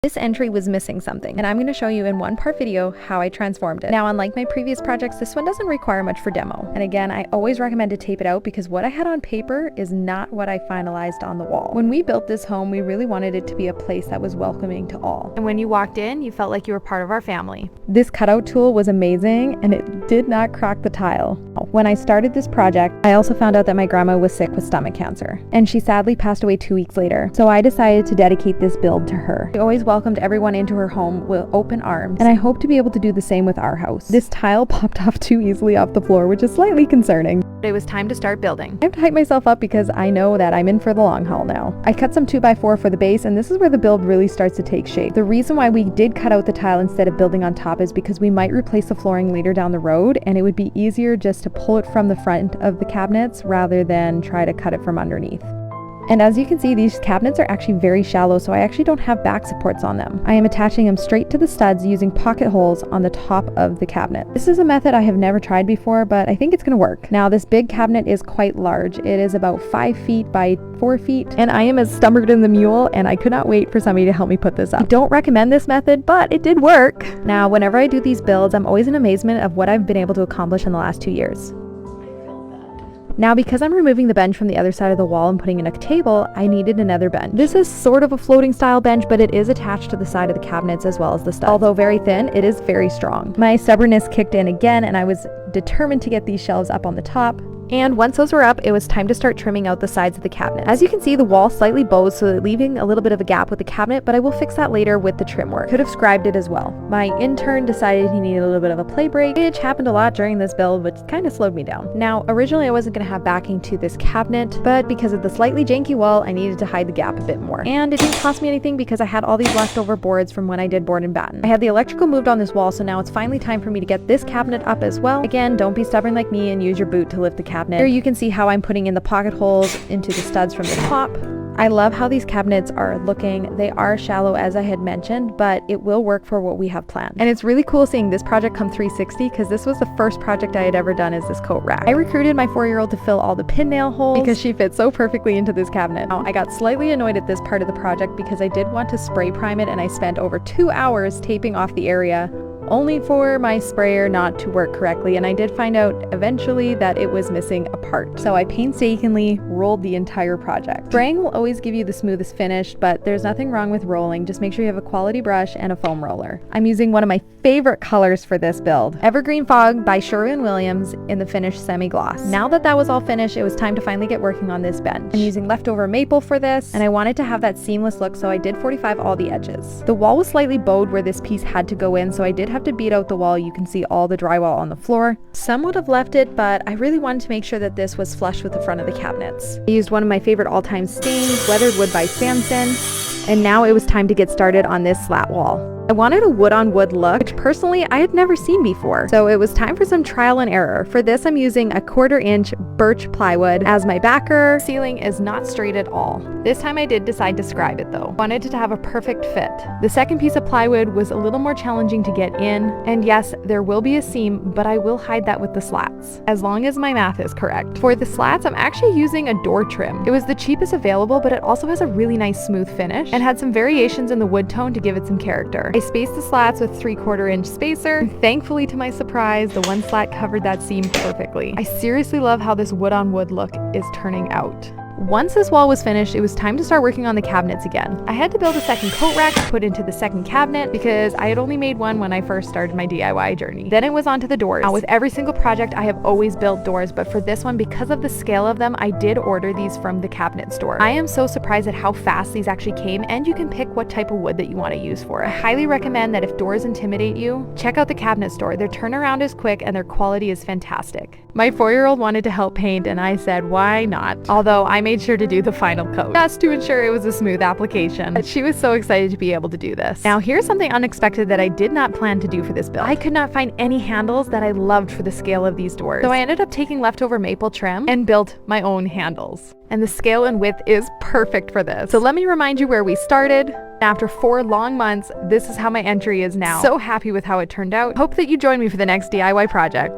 This entry was missing something, and I'm going to show you in one part video how I transformed it. Now, unlike my previous projects, this one doesn't require much for demo. And again, I always recommend to tape it out because what I had on paper is not what I finalized on the wall. When we built this home, we really wanted it to be a place that was welcoming to all. And when you walked in, you felt like you were part of our family. This cutout tool was amazing, and it did not crack the tile. When I started this project, I also found out that my grandma was sick with stomach cancer, and she sadly passed away 2 weeks later. So I decided to dedicate this build to her. She always welcomed everyone into her home with open arms, and I hope to be able to do the same with our house. This tile popped off too easily off the floor, which is slightly concerning. It was time to start building. I have to hype myself up because I know that I'm in for the long haul now. I cut some 2x4 for the base, and this is where the build really starts to take shape. The reason why we did cut out the tile instead of building on top is because we might replace the flooring later down the road, and it would be easier just to pull it from the front of the cabinets rather than try to cut it from underneath. And as you can see, these cabinets are actually very shallow, so I actually don't have back supports on them. I am attaching them straight to the studs using pocket holes on the top of the cabinet. This is a method I have never tried before, but I think it's gonna work. Now, this big cabinet is quite large. It is about 5 feet by 4 feet, and I am as stubborn as the mule, and I could not wait for somebody to help me put this up. I don't recommend this method, but it did work. Now, whenever I do these builds, I'm always in amazement of what I've been able to accomplish in the last 2 years. Now, because I'm removing the bench from the other side of the wall and putting in a table, I needed another bench. This is sort of a floating style bench, but it is attached to the side of the cabinets as well as the studs. Although very thin, it is very strong. My stubbornness kicked in again, and I was determined to get these shelves up on the top. And once those were up, it was time to start trimming out the sides of the cabinet. As you can see, the wall slightly bows, so leaving a little bit of a gap with the cabinet, but I will fix that later with the trim work. Could have scribed it as well. My intern decided he needed a little bit of a play break, which happened a lot during this build, which kind of slowed me down. Now, originally I wasn't going to have backing to this cabinet, but because of the slightly janky wall, I needed to hide the gap a bit more. And it didn't cost me anything because I had all these leftover boards from when I did board and batten. I had the electrical moved on this wall, so now it's finally time for me to get this cabinet up as well. Again, don't be stubborn like me and use your boot to lift the cabinet. Here you can see how I'm putting in the pocket holes into the studs from the top. I love how these cabinets are looking. They are shallow, as I had mentioned, but it will work for what we have planned. And it's really cool seeing this project come 360 because this was the first project I had ever done is this coat rack. I recruited my 4-year-old to fill all the pin nail holes because she fits so perfectly into this cabinet. Now, I got slightly annoyed at this part of the project because I did want to spray prime it, and I spent over 2 hours taping off the area only for my sprayer not to work correctly, and I did find out eventually that it was missing a part. So I painstakingly rolled the entire project. Spraying will always give you the smoothest finish, but there's nothing wrong with rolling. Just make sure you have a quality brush and a foam roller. I'm using one of my favorite colors for this build, Evergreen Fog by Sherwin-Williams in the finished semi-gloss. Now that that was all finished, it was time to finally get working on this bench. I'm using leftover maple for this, and I wanted to have that seamless look, so I did 45 all the edges. The wall was slightly bowed where this piece had to go in, so I did have to beat out the wall. You can see all the drywall on the floor. Some would have left it, but I really wanted to make sure that this was flush with the front of the cabinets. I used one of my favorite all-time stains, Weathered Wood by Samson, and now it was time to get started on this slat wall. I wanted a wood-on-wood look, which personally I had never seen before, so it was time for some trial and error. For this, I'm using a 1/4-inch birch plywood as my backer. The ceiling is not straight at all. This time I did decide to scribe it though. Wanted it to have a perfect fit. The second piece of plywood was a little more challenging to get in, and yes, there will be a seam, but I will hide that with the slats, as long as my math is correct. For the slats, I'm actually using a door trim. It was the cheapest available, but it also has a really nice smooth finish, and had some variations in the wood tone to give it some character. I spaced the slats with 3/4-inch spacer. Thankfully, to my surprise, the one slat covered that seam perfectly. I seriously love how this wood-on-wood look is turning out. Once this wall was finished, it was time to start working on the cabinets again. I had to build a second coat rack to put into the second cabinet because I had only made one when I first started my DIY journey. Then it was onto the doors. Now, with every single project, I have always built doors, but for this one, because of the scale of them, I did order these from the cabinet store. I am so surprised at how fast these actually came, and you can pick what type of wood that you want to use for it. I highly recommend that if doors intimidate you, check out the cabinet store. Their turnaround is quick and their quality is fantastic. My 4-year-old wanted to help paint, and I said, why not? Although I made sure to do the final coat, just to ensure it was a smooth application. But she was so excited to be able to do this. Now, here's something unexpected that I did not plan to do for this build. I could not find any handles that I loved for the scale of these doors. So I ended up taking leftover maple trim and built my own handles. And the scale and width is perfect for this. So let me remind you where we started. After 4 long months, this is how my entry is now. So happy with how it turned out. Hope that you join me for the next DIY project.